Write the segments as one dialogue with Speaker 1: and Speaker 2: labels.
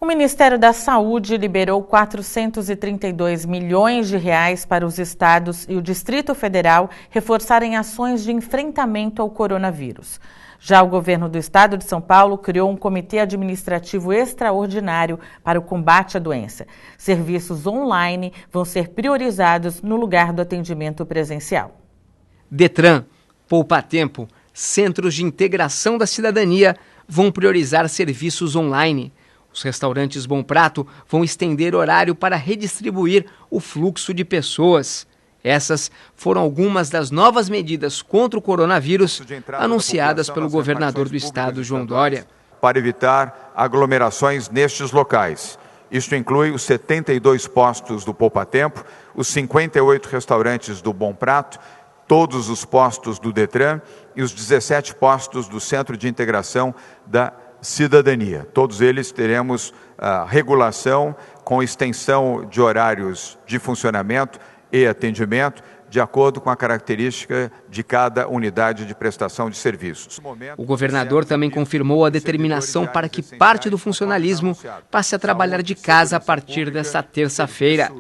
Speaker 1: O Ministério da Saúde liberou 432 milhões de reais para os estados e o Distrito Federal reforçarem ações de enfrentamento ao coronavírus. Já o governo do estado de São Paulo criou um comitê administrativo extraordinário para o combate à doença. Serviços online vão ser priorizados no lugar do atendimento presencial.
Speaker 2: Detran, Poupa Tempo, Centros de Integração da Cidadania vão priorizar serviços online. Os restaurantes Bom Prato vão estender horário para redistribuir o fluxo de pessoas. Essas foram algumas das novas medidas contra o coronavírus anunciadas pelo governador do estado, João Dória.
Speaker 3: Para evitar aglomerações nestes locais. Isto inclui os 72 postos do Poupa Tempo, os 58 restaurantes do Bom Prato, todos os postos do Detran e os 17 postos do Centro de Integração da Cidadania. Todos eles teremos regulação com extensão de horários de funcionamento e atendimento de acordo com a característica de cada unidade de prestação de serviços.
Speaker 2: O governador também confirmou a determinação para que parte do funcionalismo passe a trabalhar de casa a partir desta terça-feira.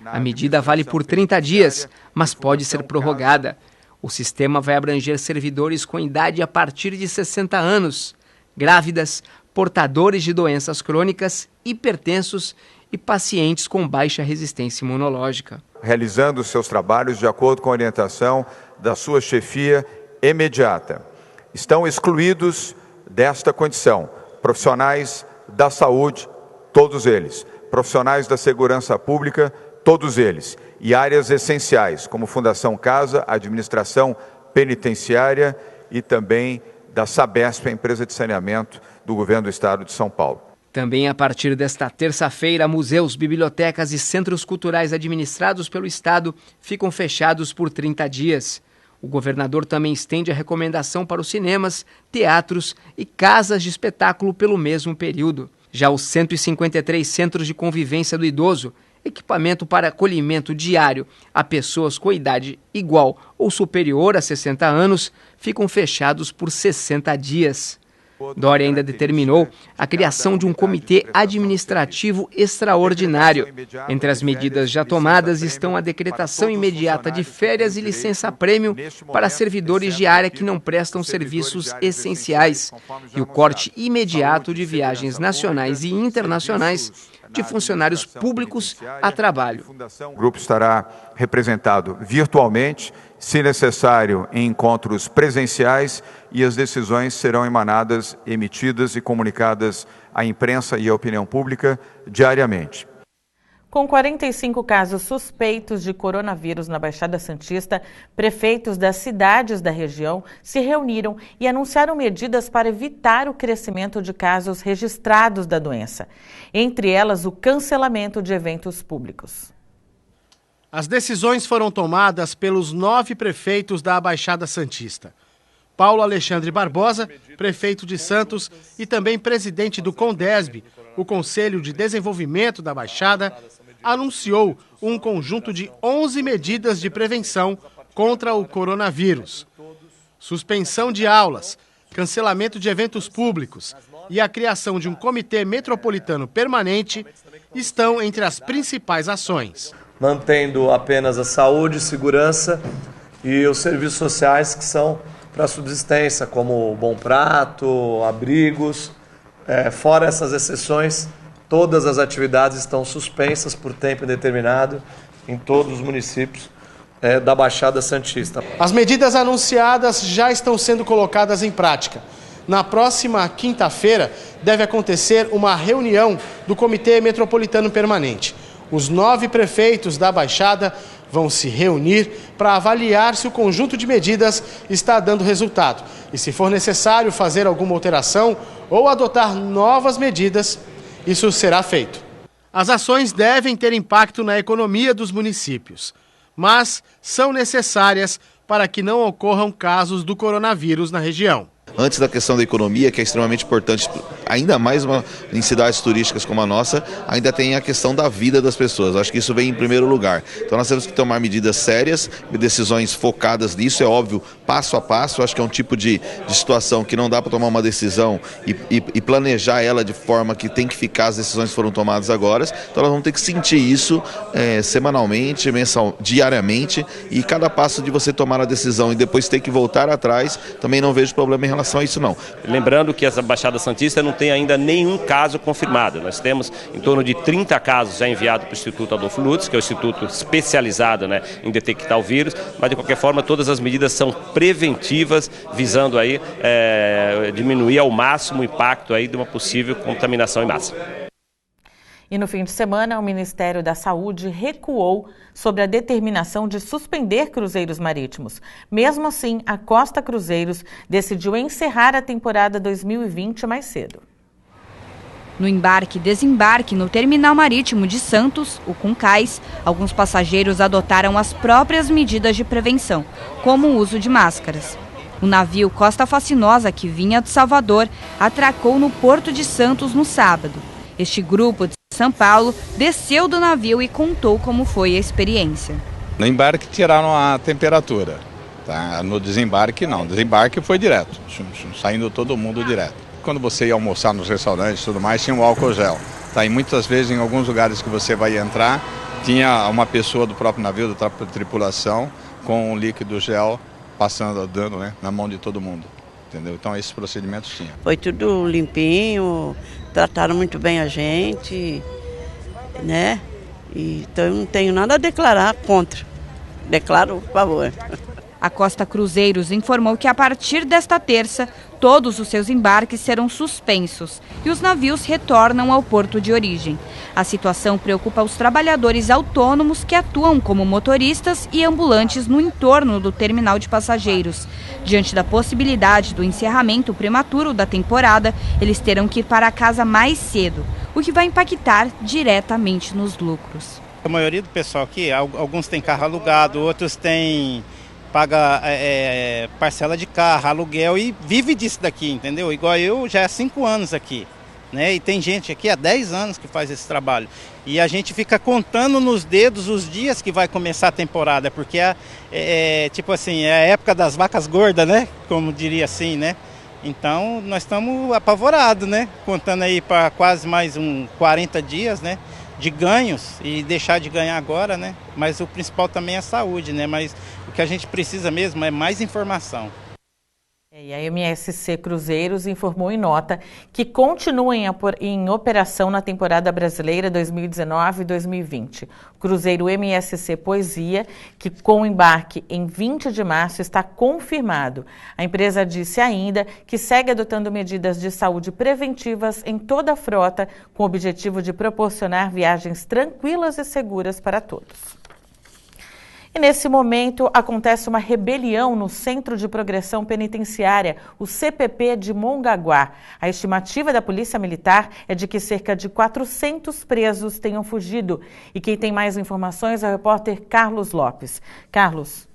Speaker 2: A medida vale por 30 dias, mas pode ser prorrogada. O sistema vai abranger servidores com idade a partir de 60 anos, grávidas, portadores de doenças crônicas, hipertensos e pacientes com baixa resistência imunológica.
Speaker 3: Realizando seus trabalhos de acordo com a orientação da sua chefia imediata. Estão excluídos desta condição profissionais da saúde, todos eles, profissionais da segurança pública, todos eles, e áreas essenciais, como Fundação Casa, Administração Penitenciária e também da Sabesp, a empresa de saneamento do governo do estado de São Paulo.
Speaker 2: Também a partir desta terça-feira, museus, bibliotecas e centros culturais administrados pelo estado ficam fechados por 30 dias. O governador também estende a recomendação para os cinemas, teatros e casas de espetáculo pelo mesmo período. Já os 153 centros de convivência do idoso, equipamento para acolhimento diário a pessoas com idade igual ou superior a 60 anos, ficam fechados por 60 dias. Dória ainda determinou a criação de um comitê administrativo extraordinário. Entre as medidas já tomadas estão a decretação imediata de férias e licença-prêmio para servidores de área que não prestam serviços essenciais e o corte imediato de viagens nacionais e internacionais de funcionários públicos a trabalho.
Speaker 3: O grupo estará representado virtualmente, se necessário em encontros presenciais, e as decisões serão emitidas e comunicadas à imprensa e à opinião pública diariamente.
Speaker 1: Com 45 casos suspeitos de coronavírus na Baixada Santista, prefeitos das cidades da região se reuniram e anunciaram medidas para evitar o crescimento de casos registrados da doença. Entre elas, o cancelamento de eventos públicos.
Speaker 4: As decisões foram tomadas pelos 9 prefeitos da Baixada Santista. Paulo Alexandre Barbosa, prefeito de Santos e também presidente do CONDESB, o Conselho de Desenvolvimento da Baixada, anunciou um conjunto de 11 medidas de prevenção contra o coronavírus. Suspensão de aulas, cancelamento de eventos públicos e a criação de um comitê metropolitano permanente estão entre as principais ações.
Speaker 5: Mantendo apenas a saúde, segurança e os serviços sociais que são para subsistência, como o Bom Prato, abrigos. Fora essas exceções, todas as atividades estão suspensas por tempo indeterminado em todos os municípios da Baixada Santista.
Speaker 4: As medidas anunciadas já estão sendo colocadas em prática. Na próxima quinta-feira deve acontecer uma reunião do Comitê Metropolitano Permanente. Os 9 prefeitos da Baixada vão se reunir para avaliar se o conjunto de medidas está dando resultado e, se for necessário fazer alguma alteração ou adotar novas medidas, isso será feito. As ações devem ter impacto na economia dos municípios, mas são necessárias para que não ocorram casos do coronavírus na região.
Speaker 6: Antes da questão da economia, que é extremamente importante ainda mais em cidades turísticas como a nossa, ainda tem a questão da vida das pessoas. Acho que isso vem em primeiro lugar. Então nós temos que tomar medidas sérias, decisões focadas nisso, é óbvio, passo a passo. Acho que é um tipo de situação que não dá para tomar uma decisão e planejar ela de forma que tem que ficar as decisões que foram tomadas agora. Então nós vamos ter que sentir isso semanalmente, diariamente, e cada passo de você tomar a decisão e depois ter que voltar atrás, também não vejo problema em relação a isso não.
Speaker 7: Lembrando que essa Baixada Santista não tem ainda nenhum caso confirmado. Nós temos em torno de 30 casos já enviados para o Instituto Adolfo Lutz, que é o instituto especializado, né, em detectar o vírus, mas de qualquer forma todas as medidas são preventivas, visando aí diminuir ao máximo o impacto aí de uma possível contaminação em massa.
Speaker 1: E no fim de semana, o Ministério da Saúde recuou sobre a determinação de suspender cruzeiros marítimos. Mesmo assim, a Costa Cruzeiros decidiu encerrar a temporada 2020 mais cedo.
Speaker 8: No embarque e desembarque no terminal marítimo de Santos, o Concais, alguns passageiros adotaram as próprias medidas de prevenção, como o uso de máscaras. O navio Costa Fascinosa, que vinha de Salvador, atracou no Porto de Santos no sábado. Este grupo de São Paulo desceu do navio e contou como foi a experiência.
Speaker 9: No embarque tiraram a temperatura, tá? No desembarque não, desembarque foi direto, saindo todo mundo direto. Quando você ia almoçar nos restaurantes e tudo mais, tinha o álcool gel. Tá? E muitas vezes em alguns lugares que você vai entrar, tinha uma pessoa do próprio navio, da própria tripulação, com um líquido gel passando, dando, né, na mão de todo mundo. Entendeu? Então esses procedimentos tinha.
Speaker 10: Foi tudo limpinho, trataram muito bem a gente, né? Então eu não tenho nada a declarar contra. Declaro a favor.
Speaker 8: A Costa Cruzeiros informou que a partir desta terça, todos os seus embarques serão suspensos e os navios retornam ao porto de origem. A situação preocupa os trabalhadores autônomos que atuam como motoristas e ambulantes no entorno do terminal de passageiros. Diante da possibilidade do encerramento prematuro da temporada, eles terão que ir para casa mais cedo, o que vai impactar diretamente nos lucros.
Speaker 11: A maioria do pessoal aqui, alguns têm carro alugado, outros paga parcela de carro, aluguel e vive disso daqui, entendeu? Igual eu, já há 5 anos aqui, né? E tem gente aqui há 10 anos que faz esse trabalho. E a gente fica contando nos dedos os dias que vai começar a temporada, porque tipo assim, é a época das vacas gordas, né? Como diria assim, né? Então nós estamos apavorados, né? Contando aí para quase mais 40 dias, né? De ganhos e deixar de ganhar agora, né? Mas o principal também é a saúde, né? Mas o que a gente precisa mesmo é mais informação.
Speaker 1: E a MSC Cruzeiros informou em nota que continua em operação na temporada brasileira 2019-2020. O cruzeiro MSC Poesia, que com embarque em 20 de março está confirmado. A empresa disse ainda que segue adotando medidas de saúde preventivas em toda a frota, com o objetivo de proporcionar viagens tranquilas e seguras para todos. E nesse momento acontece uma rebelião no Centro de Progressão Penitenciária, o CPP de Mongaguá. A estimativa da Polícia Militar é de que cerca de 400 presos tenham fugido. E quem tem mais informações é o repórter Carlos Lopes. Carlos.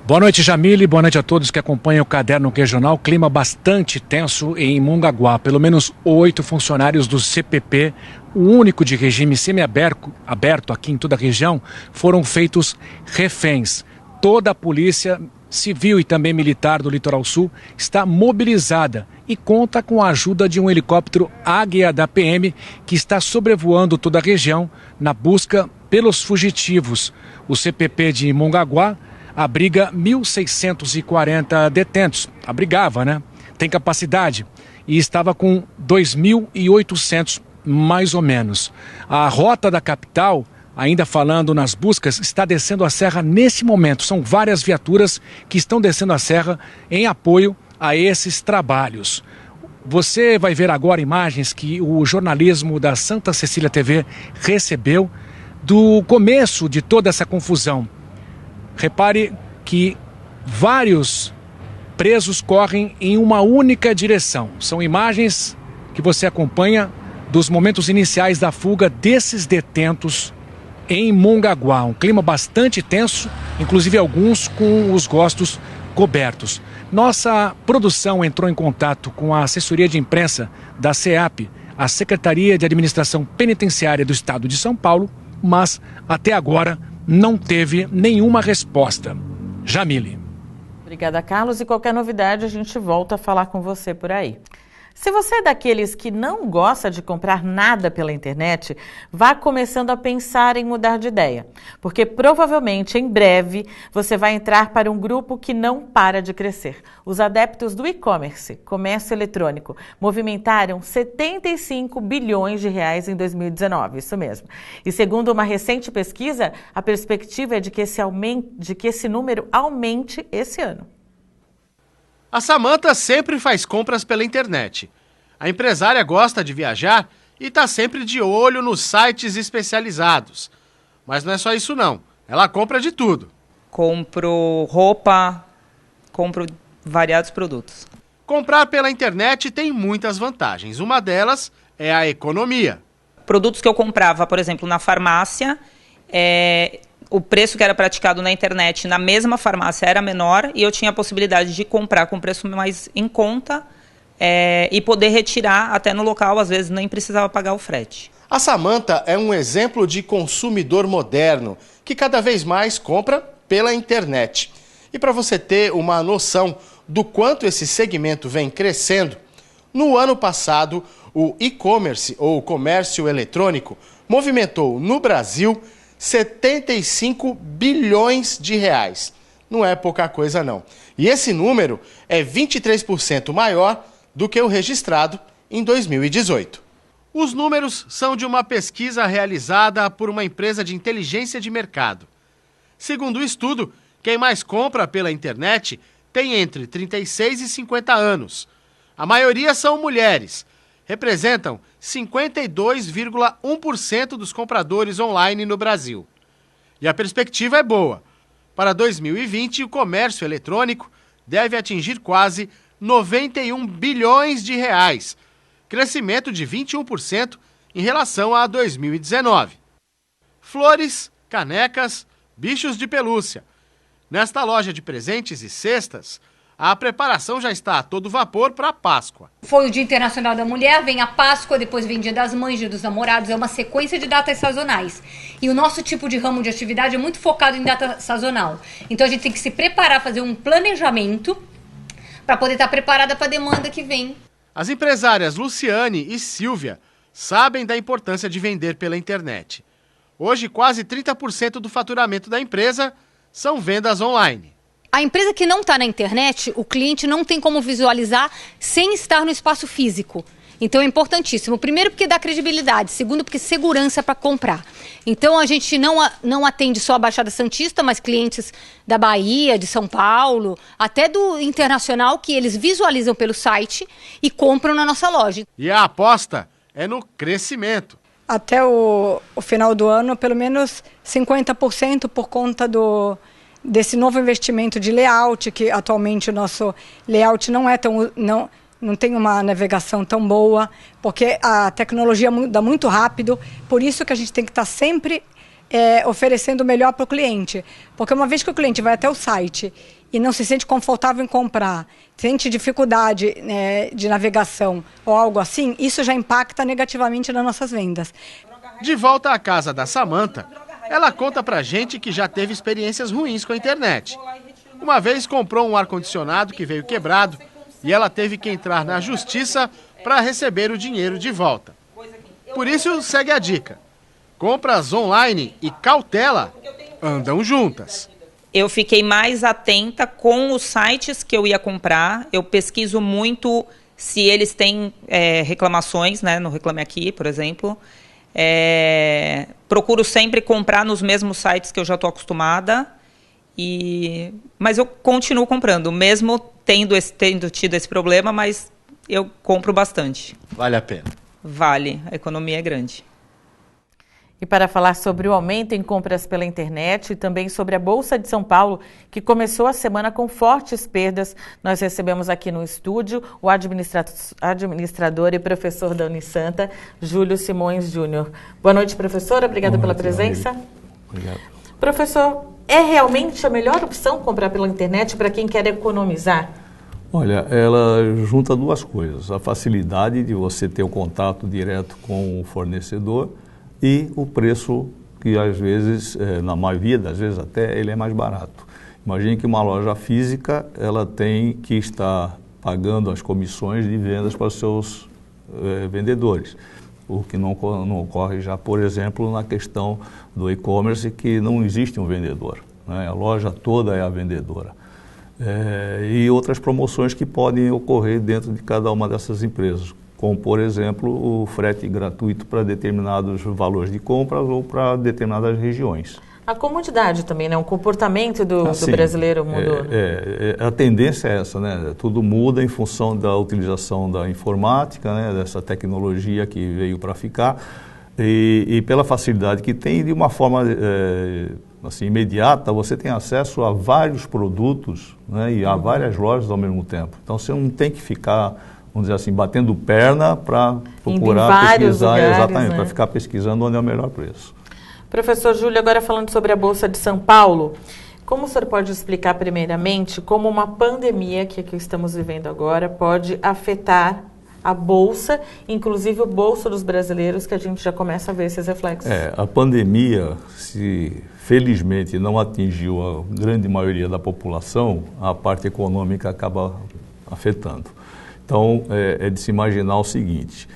Speaker 12: Boa noite, Jamile. Boa noite a todos que acompanham o Caderno Regional. Clima bastante tenso em Mongaguá. Pelo menos 8 funcionários do CPP, o único de regime semiaberto aqui em toda a região, foram feitos reféns. Toda a polícia civil e também militar do Litoral Sul está mobilizada e conta com a ajuda de um helicóptero Águia da PM que está sobrevoando toda a região na busca pelos fugitivos. O CPP de Mongaguá abriga 1.640 detentos. Abrigava, né? Tem capacidade e estava com 2.800 mais ou menos. A rota da capital, ainda falando nas buscas, está descendo a serra nesse momento. São várias viaturas que estão descendo a serra em apoio a esses trabalhos. Você vai ver agora imagens que o jornalismo da Santa Cecília TV recebeu do começo de toda essa confusão. Repare que vários presos correm em uma única direção. São imagens que você acompanha dos momentos iniciais da fuga desses detentos em Mongaguá. Um clima bastante tenso, inclusive alguns com os rostos cobertos. Nossa produção entrou em contato com a assessoria de imprensa da SEAP, a Secretaria de Administração Penitenciária do Estado de São Paulo, mas até agora não teve nenhuma resposta. Jamile.
Speaker 1: Obrigada, Carlos. E qualquer novidade, a gente volta a falar com você por aí. Se você é daqueles que não gosta de comprar nada pela internet, vá começando a pensar em mudar de ideia, porque provavelmente em breve você vai entrar para um grupo que não para de crescer. Os adeptos do e-commerce, comércio eletrônico, movimentaram 75 bilhões de reais em 2019, isso mesmo. E segundo uma recente pesquisa, a perspectiva é de que esse número aumente esse ano.
Speaker 4: A Samantha sempre faz compras pela internet. A empresária gosta de viajar e está sempre de olho nos sites especializados. Mas não é só isso não, ela compra de tudo.
Speaker 13: Compro roupa, compro variados produtos.
Speaker 4: Comprar pela internet tem muitas vantagens, uma delas é a economia.
Speaker 13: Produtos que eu comprava, por exemplo, na farmácia, o preço que era praticado na internet na mesma farmácia era menor e eu tinha a possibilidade de comprar com preço mais em conta e poder retirar até no local, às vezes nem precisava pagar o frete.
Speaker 4: A Samantha é um exemplo de consumidor moderno que cada vez mais compra pela internet. E para você ter uma noção do quanto esse segmento vem crescendo, no ano passado o e-commerce ou comércio eletrônico movimentou no Brasil 75 bilhões de reais. Não é pouca coisa não. E esse número é 23% maior do que o registrado em 2018. Os números são de uma pesquisa realizada por uma empresa de inteligência de mercado. Segundo o estudo, quem mais compra pela internet tem entre 36 e 50 anos. A maioria são mulheres. Representam 52,1% dos compradores online no Brasil. E a perspectiva é boa. Para 2020, o comércio eletrônico deve atingir quase 91 bilhões de reais, crescimento de 21% em relação a 2019. Flores, canecas, bichos de pelúcia. Nesta loja de presentes e cestas, a preparação já está a todo vapor para a Páscoa.
Speaker 14: Foi o Dia Internacional da Mulher, vem a Páscoa, depois vem Dia das Mães, Dia dos Namorados, é uma sequência de datas sazonais. E o nosso tipo de ramo de atividade é muito focado em data sazonal. Então a gente tem que se preparar, fazer um planejamento para poder estar preparada para a demanda que vem.
Speaker 4: As empresárias Luciane e Silvia sabem da importância de vender pela internet. Hoje, quase 30% do faturamento da empresa são vendas online.
Speaker 14: A empresa que não está na internet, o cliente não tem como visualizar sem estar no espaço físico. Então é importantíssimo. Primeiro porque dá credibilidade, segundo porque segurança para comprar. Então a gente não atende só a Baixada Santista, mas clientes da Bahia, de São Paulo, até do internacional, que eles visualizam pelo site e compram na nossa loja.
Speaker 4: E a aposta é no crescimento.
Speaker 15: Até o final do ano, pelo menos 50% por conta desse novo investimento de layout, que atualmente o nosso layout não tem uma navegação tão boa, porque a tecnologia muda muito rápido, por isso que a gente tem que estar sempre oferecendo o melhor para o cliente. Porque uma vez que o cliente vai até o site e não se sente confortável em comprar, sente dificuldade de navegação ou algo assim, isso já impacta negativamente nas nossas vendas.
Speaker 4: De volta à casa da Samantha, ela conta pra gente que já teve experiências ruins com a internet. Uma vez comprou um ar-condicionado que veio quebrado e ela teve que entrar na justiça para receber o dinheiro de volta. Por isso, segue a dica. Compras online e cautela andam juntas.
Speaker 13: Eu fiquei mais atenta com os sites que eu ia comprar. Eu pesquiso muito se eles têm reclamações, né, no Reclame Aqui, por exemplo. Procuro sempre comprar nos mesmos sites que eu já estou acostumada, mas eu continuo comprando, mesmo tendo tido esse problema, mas eu compro bastante.
Speaker 4: Vale a pena?
Speaker 13: Vale, a economia é grande.
Speaker 1: E para falar sobre o aumento em compras pela internet e também sobre a Bolsa de São Paulo, que começou a semana com fortes perdas, nós recebemos aqui no estúdio o administrador e professor da Unisanta, Júlio Simões Júnior. Boa noite, professor. Obrigada pela presença.
Speaker 16: Obrigado.
Speaker 1: Professor, é realmente a melhor opção comprar pela internet para quem quer economizar?
Speaker 16: Olha, ela junta duas coisas, a facilidade de você ter o contato direto com o fornecedor e o preço que às vezes, na maioria das vezes até, ele é mais barato. Imagine que uma loja física, ela tem que estar pagando as comissões de vendas para os seus vendedores, o que não ocorre já, por exemplo, na questão do e-commerce, que não existe um vendedor, né? A loja toda é a vendedora. E outras promoções que podem ocorrer dentro de cada uma dessas empresas, como, por exemplo, o frete gratuito para determinados valores de compras ou para determinadas regiões.
Speaker 1: A comodidade também, né? O comportamento do brasileiro mudou.
Speaker 16: A tendência é essa, né? Tudo muda em função da utilização da informática, né? Dessa tecnologia que veio para ficar e pela facilidade que tem, de uma forma assim, imediata, você tem acesso a vários produtos, né? E a várias lojas ao mesmo tempo. Então você não tem que ficar, vamos dizer assim, batendo perna para procurar pesquisar, lugares, exatamente, né? Para ficar pesquisando onde é o melhor preço.
Speaker 1: Professor Júlio, agora falando sobre a Bolsa de São Paulo, como o senhor pode explicar primeiramente como uma pandemia que estamos vivendo agora pode afetar a Bolsa, inclusive o bolso dos brasileiros, que a gente já começa a ver esses reflexos?
Speaker 16: A pandemia, se felizmente não atingiu a grande maioria da população, a parte econômica acaba afetando. Então, é de se imaginar o seguinte: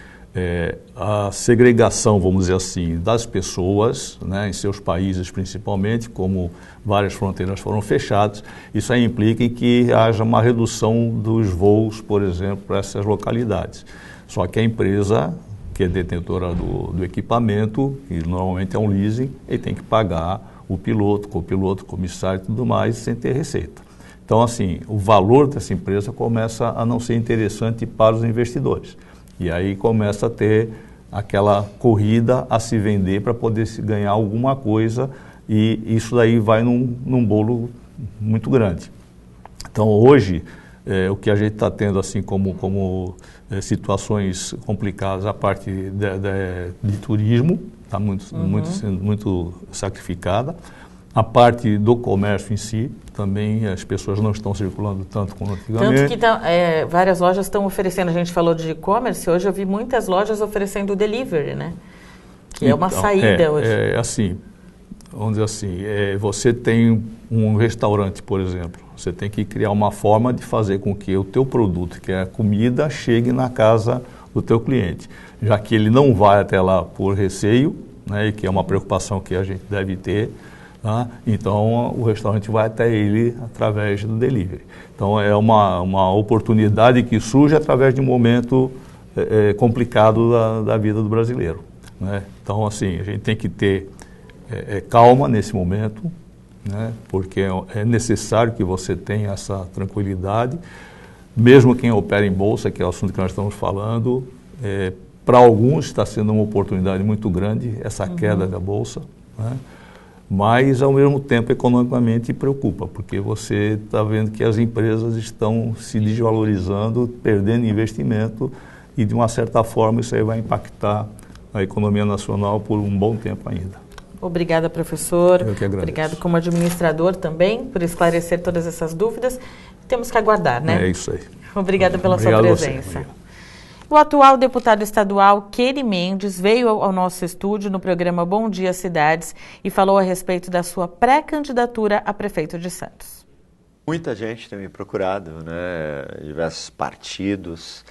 Speaker 16: a segregação, vamos dizer assim, das pessoas, né, em seus países principalmente, como várias fronteiras foram fechadas, isso aí implica em que haja uma redução dos voos, por exemplo, para essas localidades. Só que a empresa, que é detentora do equipamento, que normalmente é um leasing, ele tem que pagar o piloto, copiloto, comissário e tudo mais, sem ter receita. Então, assim, o valor dessa empresa começa a não ser interessante para os investidores. E aí começa a ter aquela corrida a se vender para poder se ganhar alguma coisa, e isso daí vai num bolo muito grande. Então hoje, o que a gente está tendo assim como situações complicadas, a parte de turismo está muito sacrificada. A parte do comércio em si, também as pessoas não estão circulando tanto como antigamente.
Speaker 1: Tanto que várias lojas estão oferecendo, a gente falou de e-commerce, hoje eu vi muitas lojas oferecendo delivery, né? Que é uma saída hoje.
Speaker 16: Assim, vamos dizer assim, você tem um restaurante, por exemplo, você tem que criar uma forma de fazer com que o teu produto, que é a comida, chegue na casa do teu cliente, já que ele não vai até lá por receio, né, e que é uma preocupação que a gente deve ter. Então o restaurante vai até ele através do delivery. Então é uma oportunidade que surge através de um momento complicado da vida do brasileiro, né? Então assim, a gente tem que ter calma nesse momento, né? Porque é necessário que você tenha essa tranquilidade, mesmo quem opera em bolsa, que é o assunto que nós estamos falando, para alguns está sendo uma oportunidade muito grande essa queda da bolsa, né? Mas, ao mesmo tempo, economicamente preocupa, porque você está vendo que as empresas estão se desvalorizando, perdendo investimento, e, de uma certa forma, isso aí vai impactar a economia nacional por um bom tempo ainda.
Speaker 1: Obrigada, professor.
Speaker 16: Eu que agradeço.
Speaker 1: Obrigado como administrador também, por esclarecer todas essas dúvidas. Temos que aguardar, né?
Speaker 16: É isso aí.
Speaker 1: Obrigada pela sua presença. O atual deputado estadual, Query Mendes, veio ao nosso estúdio no programa Bom Dia Cidades e falou a respeito da sua pré-candidatura a prefeito de Santos.
Speaker 17: Muita gente tem me procurado, né? Diversos partidos,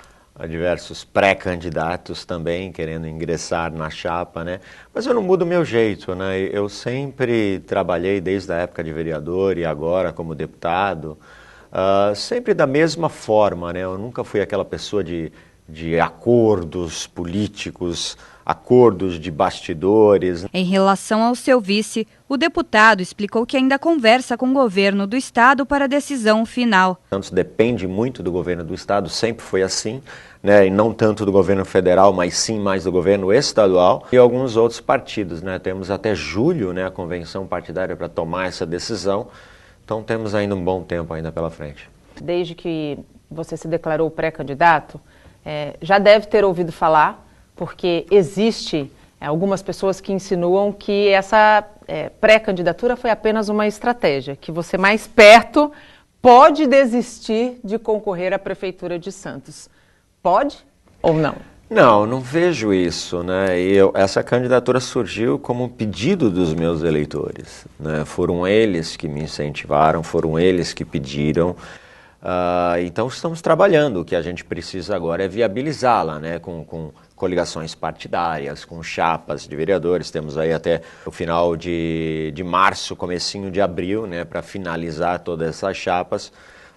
Speaker 17: diversos pré-candidatos também querendo ingressar na chapa, né? Mas eu não mudo o meu jeito, né? Eu sempre trabalhei desde a época de vereador e agora como deputado, sempre da mesma forma, né? Eu nunca fui aquela pessoa de acordos políticos, acordos de bastidores.
Speaker 8: Em relação ao seu vice, o deputado explicou que ainda conversa com o governo do estado para a decisão final.
Speaker 17: Santos depende muito do governo do estado, sempre foi assim, né? E não tanto do governo federal, mas sim mais do governo estadual e alguns outros partidos, né? Temos até julho, né, a convenção partidária para tomar essa decisão, então temos ainda um bom tempo ainda pela frente.
Speaker 18: Desde que você se declarou pré-candidato, já deve ter ouvido falar, porque existe algumas pessoas que insinuam que essa pré-candidatura foi apenas uma estratégia, que você mais perto pode desistir de concorrer à Prefeitura de Santos. Pode ou não?
Speaker 17: Não vejo isso, né? Essa candidatura surgiu como um pedido dos meus eleitores, né? Foram eles que me incentivaram, foram eles que pediram. Então estamos trabalhando. O que a gente precisa agora é viabilizá-la, né? Com coligações partidárias, com chapas de vereadores. Temos aí até o final de março, comecinho de abril, né? Para finalizar todas essas chapas,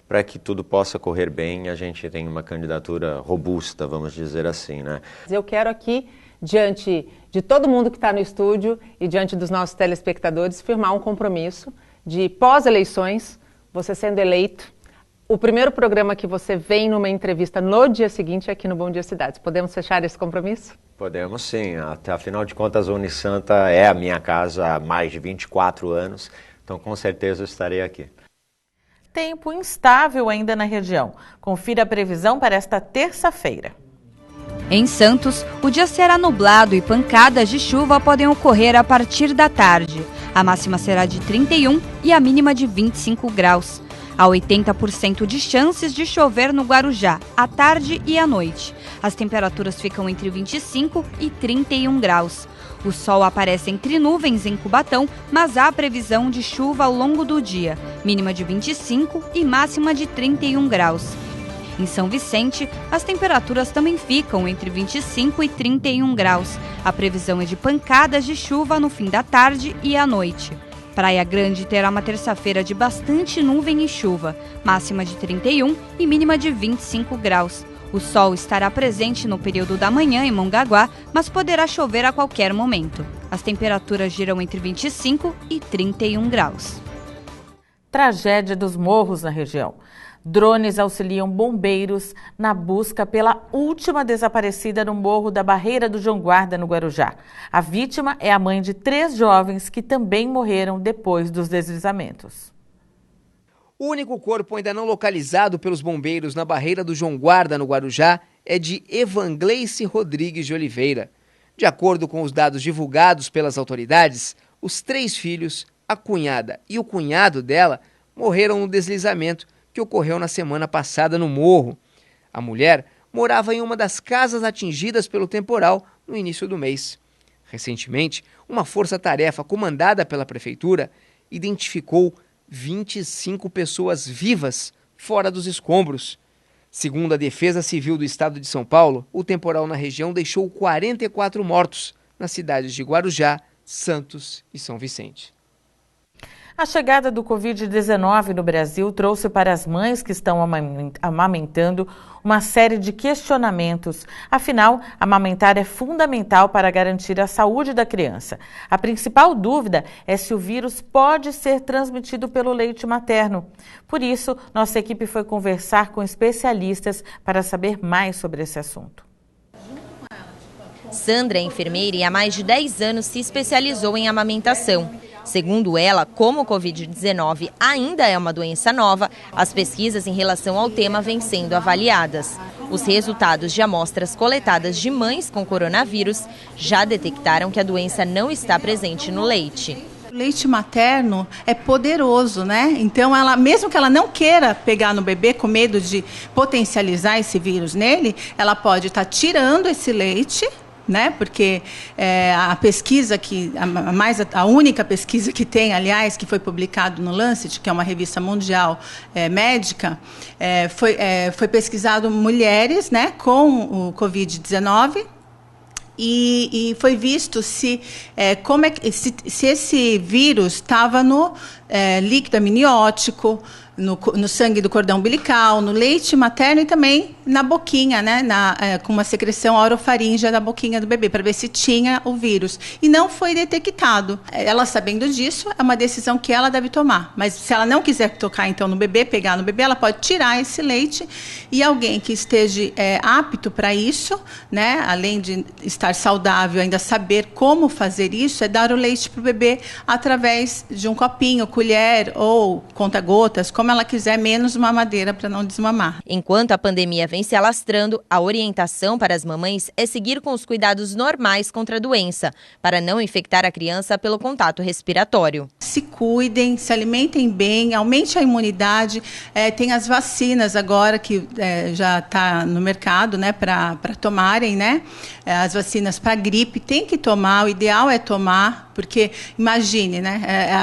Speaker 17: para que tudo possa correr bem e a gente tenha uma candidatura robusta, vamos dizer assim, né?
Speaker 18: Eu quero aqui, diante de todo mundo que está no estúdio e diante dos nossos telespectadores, firmar um compromisso de pós-eleições, você sendo eleito, o primeiro programa que você vem numa entrevista no dia seguinte é aqui no Bom Dia Cidades. Podemos fechar esse compromisso?
Speaker 17: Podemos sim. Até, afinal de contas, a Unisanta é a minha casa há mais de 24 anos, então com certeza eu estarei aqui.
Speaker 1: Tempo instável ainda na região. Confira a previsão para esta terça-feira.
Speaker 8: Em Santos, o dia será nublado e pancadas de chuva podem ocorrer a partir da tarde. A máxima será de 31 e a mínima de 25 graus. Há 80% de chances de chover no Guarujá, à tarde e à noite. As temperaturas ficam entre 25 e 31 graus. O sol aparece entre nuvens em Cubatão, mas há previsão de chuva ao longo do dia, mínima de 25 e máxima de 31 graus. Em São Vicente, as temperaturas também ficam entre 25 e 31 graus. A previsão é de pancadas de chuva no fim da tarde e à noite. Praia Grande terá uma terça-feira de bastante nuvem e chuva, máxima de 31 e mínima de 25 graus. O sol estará presente no período da manhã em Mongaguá, mas poderá chover a qualquer momento. As temperaturas giram entre 25 e 31 graus.
Speaker 1: Tragédia dos morros na região. Drones auxiliam bombeiros na busca pela última desaparecida no morro da Barreira do João Guarda, no Guarujá. A vítima é a mãe de 3 jovens que também morreram depois dos deslizamentos.
Speaker 2: O único corpo ainda não localizado pelos bombeiros na Barreira do João Guarda, no Guarujá, é de Evangleice Rodrigues de Oliveira. De acordo com os dados divulgados pelas autoridades, os 3 filhos, a cunhada e o cunhado dela morreram no deslizamento que ocorreu na semana passada no morro. A mulher morava em uma das casas atingidas pelo temporal no início do mês. Recentemente, uma força-tarefa comandada pela prefeitura identificou 25 pessoas vivas fora dos escombros. Segundo a Defesa Civil do Estado de São Paulo, o temporal na região deixou 44 mortos nas cidades de Guarujá, Santos e São Vicente.
Speaker 1: A chegada do Covid-19 no Brasil trouxe para as mães que estão amamentando uma série de questionamentos. Afinal, amamentar é fundamental para garantir a saúde da criança. A principal dúvida é se o vírus pode ser transmitido pelo leite materno. Por isso, nossa equipe foi conversar com especialistas para saber mais sobre esse assunto.
Speaker 19: Sandra é enfermeira e há mais de 10 anos se especializou em amamentação. Segundo ela, como o Covid-19 ainda é uma doença nova, as pesquisas em relação ao tema vêm sendo avaliadas. Os resultados de amostras coletadas de mães com coronavírus já detectaram que a doença não está presente no leite.
Speaker 20: O leite materno é poderoso, né? Então, mesmo que ela não queira pegar no bebê com medo de potencializar esse vírus nele, ela pode estar tirando esse leite, né? Porque a pesquisa a única pesquisa que tem, aliás, que foi publicado no Lancet, que é uma revista mundial médica, foi pesquisado mulheres, né, com o Covid-19 e foi visto se esse vírus estava no líquido amniótico, no sangue do cordão umbilical, no leite materno e também na boquinha, né, com uma secreção orofaríngea da boquinha do bebê, para ver se tinha o vírus. E não foi detectado. Ela, sabendo disso, é uma decisão que ela deve tomar. Mas se ela não quiser tocar, então, no bebê, pegar no bebê, ela pode tirar esse leite e alguém que esteja apto para isso, né, além de estar saudável, ainda saber como fazer isso, é dar o leite para o bebê através de um copinho, colher ou conta-gotas, como ela quiser, menos uma mamadeira para não desmamar.
Speaker 19: Enquanto a pandemia vem vem se alastrando, a orientação para as mamães é seguir com os cuidados normais contra a doença, para não infectar a criança pelo contato respiratório.
Speaker 20: Se cuidem, se alimentem bem, aumente a imunidade. Tem as vacinas agora que já está no mercado, né, para tomarem, né? As vacinas para gripe, tem que tomar, o ideal é tomar, porque imagine, né?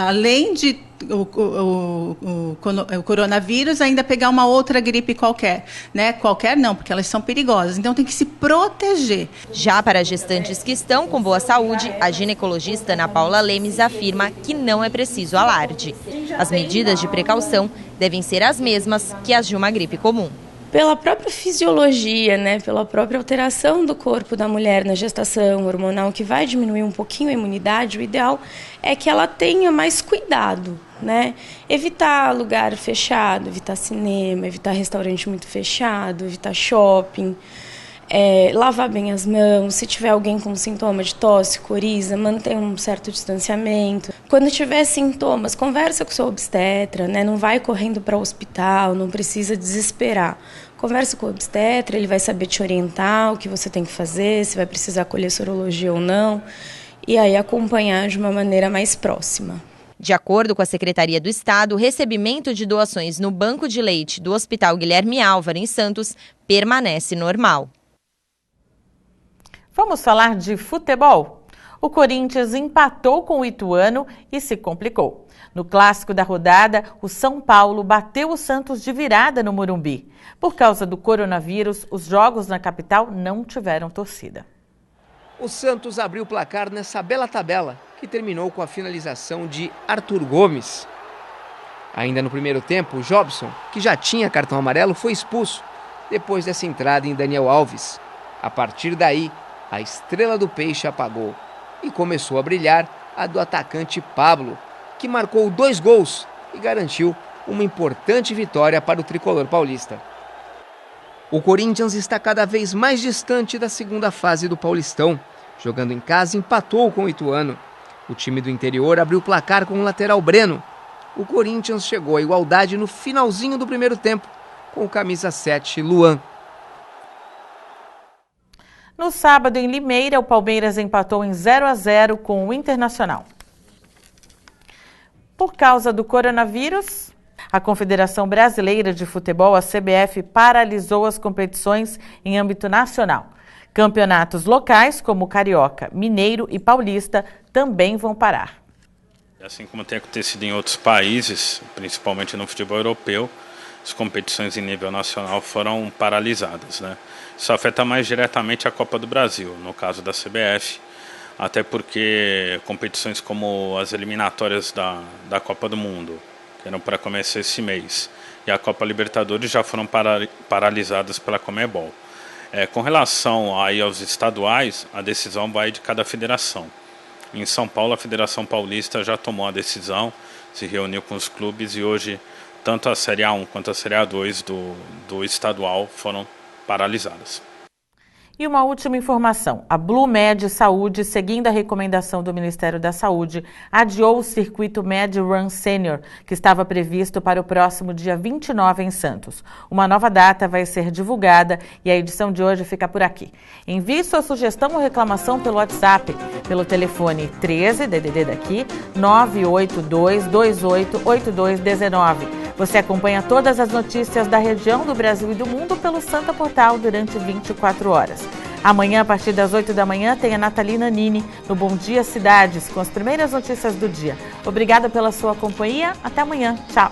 Speaker 20: Além de o coronavírus, ainda pegar uma outra gripe qualquer, né? Qualquer não, porque elas são perigosas, então tem que se proteger.
Speaker 19: Já para gestantes que estão com boa saúde, a ginecologista Ana Paula Lemes afirma que não é preciso alarde. As medidas de precaução devem ser as mesmas que as de uma gripe comum.
Speaker 21: Pela própria fisiologia, né, pela própria alteração do corpo da mulher na gestação hormonal, que vai diminuir um pouquinho a imunidade, o ideal é que ela tenha mais cuidado, né? Evitar lugar fechado, evitar cinema, evitar restaurante muito fechado, evitar shopping, lavar bem as mãos. Se tiver alguém com sintoma de tosse, coriza, mantenha um certo distanciamento. Quando tiver sintomas, conversa com o seu obstetra, né? Não vai correndo para o hospital, não precisa desesperar. Conversa com o obstetra, ele vai saber te orientar o que você tem que fazer, se vai precisar colher sorologia ou não, e aí acompanhar de uma maneira mais próxima.
Speaker 19: De acordo com a Secretaria do Estado, o recebimento de doações no banco de leite do Hospital Guilherme Álvaro, em Santos, permanece normal.
Speaker 1: Vamos falar de futebol? O Corinthians empatou com o Ituano e se complicou. No clássico da rodada, o São Paulo bateu o Santos de virada no Morumbi. Por causa do coronavírus, os jogos na capital não tiveram torcida.
Speaker 2: O Santos abriu o placar nessa bela tabela, que terminou com a finalização de Arthur Gomes. Ainda no primeiro tempo, Jobson, que já tinha cartão amarelo, foi expulso, depois dessa entrada em Daniel Alves. A partir daí, a estrela do Peixe apagou e começou a brilhar a do atacante Pablo, que marcou 2 gols e garantiu uma importante vitória para o tricolor paulista. O Corinthians está cada vez mais distante da segunda fase do Paulistão. Jogando em casa, empatou com o Ituano. O time do interior abriu o placar com o lateral Breno. O Corinthians chegou à igualdade no finalzinho do primeiro tempo, com o camisa 7, Luan.
Speaker 1: No sábado, em Limeira, o Palmeiras empatou em 0-0 com o Internacional. Por causa do coronavírus, a Confederação Brasileira de Futebol, a CBF, paralisou as competições em âmbito nacional. Campeonatos locais, como Carioca, Mineiro e Paulista, também vão parar.
Speaker 22: Assim como tem acontecido em outros países, principalmente no futebol europeu, as competições em nível nacional foram paralisadas, né? Isso afeta mais diretamente a Copa do Brasil, no caso da CBF, até porque competições como as eliminatórias da Copa do Mundo, que eram para começar esse mês, e a Copa Libertadores já foram paralisadas pela Conmebol. Com relação aí aos estaduais, a decisão vai de cada federação. Em São Paulo, a Federação Paulista já tomou a decisão, se reuniu com os clubes e hoje tanto a Série A1 quanto a Série A2 do estadual foram paralisadas.
Speaker 1: E uma última informação, a Blue Med Saúde, seguindo a recomendação do Ministério da Saúde, adiou o circuito Med Run Senior, que estava previsto para o próximo dia 29 em Santos. Uma nova data vai ser divulgada e a edição de hoje fica por aqui. Envie sua sugestão ou reclamação pelo WhatsApp, pelo telefone 13, DDD daqui, 982288219. Você acompanha todas as notícias da região, do Brasil e do mundo pelo Santa Portal durante 24 horas. Amanhã, a partir das 8 da manhã, tem a Natalina Nini no Bom Dia Cidades, com as primeiras notícias do dia. Obrigada pela sua companhia. Até amanhã. Tchau.